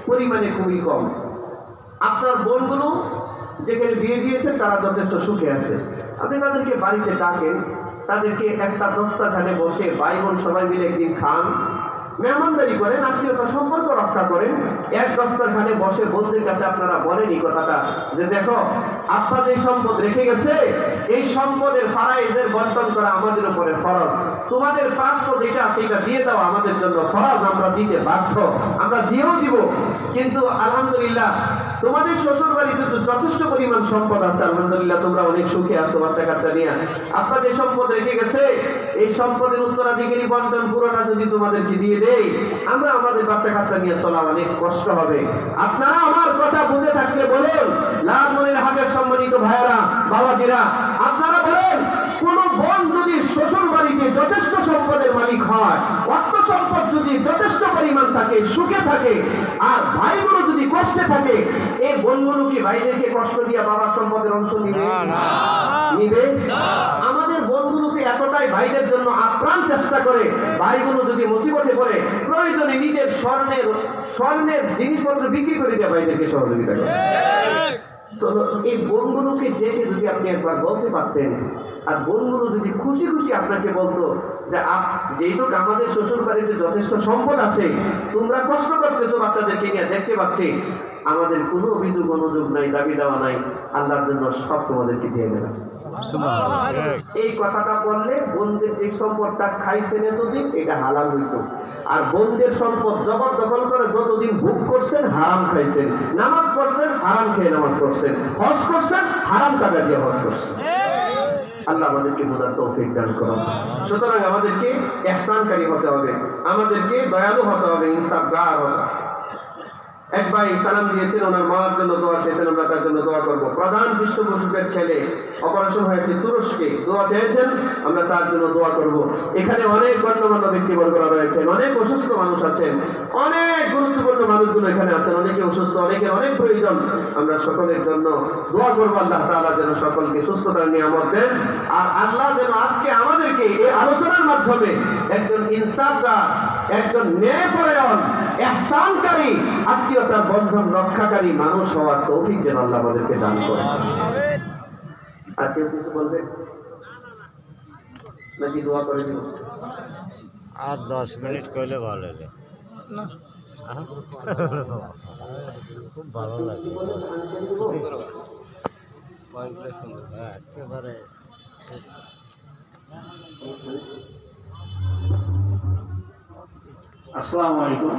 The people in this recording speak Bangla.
পরিমাণে খুবই কম। আপনার বোনগুলো যেখানে বিয়ে দিয়েছেন তারা যথেষ্ট সুখে আছে, আপনি তাদেরকে বাড়িতে ডাকেন, তাদেরকে একটা দস্তাখানে বসে ভাই বোন সবাই মিলে একদিন খান, মেহমানদারি করেন, আত্মীয়তা সম্পর্ক রক্ষা করেন। এক দস্তাখানে বসে বন্ধুর কাছে আপনারা বলেন এই কথাটা যে দেখো আব্বা যে সম্পদ রেখে গেছে, এই সম্পদের ফারায়েজের বন্টন করা আমাদের উপরে ফরজ, তোমাদের প্রাপ্য যেটা আছে এটা দিয়ে দাও আমাদের জন্য ফরজ, আমরা দিতে বাধ্য, আমরা দিয়েও দিব। কিন্তু আলহামদুলিল্লাহ তোমাদের শ্বশুর বাড়িতে তো যথেষ্ট পরিমাণ সম্পদ আছে, আলহামদুলিল্লাহ তোমরা অনেক সুখে আছো বাচ্চা কাচ্চা নিয়ে। আব্বা যে সম্পদ রেখে গেছে এই সম্পদের উত্তরাধিকারী বন্টন পুরোটা যদি তোমাদেরকে দিয়ে দেই, আমরা আমাদের বাচ্চা কাচ্চা নিয়ে চলা অনেক কষ্ট হবে। আপনারা আমার কথা বুঝে থাকলে বলুন, লালমনির হাটের সম্মানিত ভাইয়েরা, বাবাজিরা, আপনারা বলেন কোন বোন যদি শ্বশুর বাড়িতে যথেষ্ট সম্পদের মালিক হয়, অর্থ সম্পদ যদি যথেষ্ট পরিমাণ থাকে, সুখে থাকে, আর ভাইগুলো যদি কষ্টে থাকে, এই বোনগুলো কি ভাইদেরকে কষ্ট দিয়ে বাবার সম্পদের অংশ নিবে? নিবে? আমাদের বোনগুলোকে এতটাই ভাইদের জন্য আপ্রাণ চেষ্টা করে, ভাইগুলো যদি মুসিবতে পড়ে প্রয়োজনে নিজের স্বর্ণের জিনিসপত্র বিক্রি করে দিয়ে ভাইদেরকে সহযোগিতা করে। তো এই বোনগুলোকে ডেকে যদি আপনি একবার বলতে পারতেন, আর বোনগুলো যদি খুশি খুশি আপনাকে বলতো যে যেহেতু আমাদের শ্বশুর বাড়িতে যথেষ্ট সম্পদ আছে, তোমরা কষ্ট করতেছো বাচ্চাদেরকে নিয়ে, দেখতে পাচ্ছি আমাদের কোনো অভিযোগ অনুযোগ নাই, দাবি দেওয়া নাই, আল্লাহর জন্য সব তোমাদেরকে দিয়ে দেবে। এই কথাটা বললে বোনদের যে সম্পদটা খাইছেন এতদিন এটা হালাল হইত, আর বোনদের সম্পদ জবরদখল করে যতদিন ভোগ করছেন হারাম খাইছেন, নামাজ পড়ছেন হারাম খেয়ে নামাজ পড়ছেন, হজ করছেন হারাম টাকা দিয়ে হজ করছেন। আল্লাহ আমাদেরকে বোঝার তৌফিক দান করুন। সুতরাং আমাদেরকে ইহসানকারী হতে হবে, আমাদেরকে দয়ালু হতে হবে, ইনসাফগার হতে হবে। এক ভাই সালাম দিয়েছেন, ওনার মার জন্য দোয়া চেয়েছেন, আমরা তার জন্য দোয়া করবো। প্রধান পৃষ্ঠপোষকের ছেলে অপারেশন হয়েছে তুরস্কে, দোয়া চেয়েছেন, আমরা তার জন্য দোয়া করব। এখানে অনেক গণ্যমান্য ব্যক্তিবর্গরা রয়েছেন, অনেক অসুস্থ মানুষ আছেন, অনেক গুরুত্বপূর্ণ মানুষগুলো এখানে আছেন, অনেকে অসুস্থ, অনেকের অনেক প্রয়োজন, আমরা সকলের জন্য দোয়া করবো। আল্লাহ তাআলা যেন সকলকে সুস্থতার নিয়ামত দেন, আর আল্লাহ যেন আজকে আমাদেরকে এই আলোচনার মাধ্যমে একজন ইনসাফগার, একজন ন্যায়পরায়ণ, ইহসানকারী, আত্মীয়তার বন্ধন রক্ষাকারী মানুষ হওয়ার তৌফিক যেন আল্লাহ আমাদেরকে দান করেন। আর কেউ কিছু বলবে নাকি দোয়া করে দিব? আর 10 মিনিট করলে ভালো লাগে না? খুব ভালো লাগে, একেবারে। আসসালামু আলাইকুম।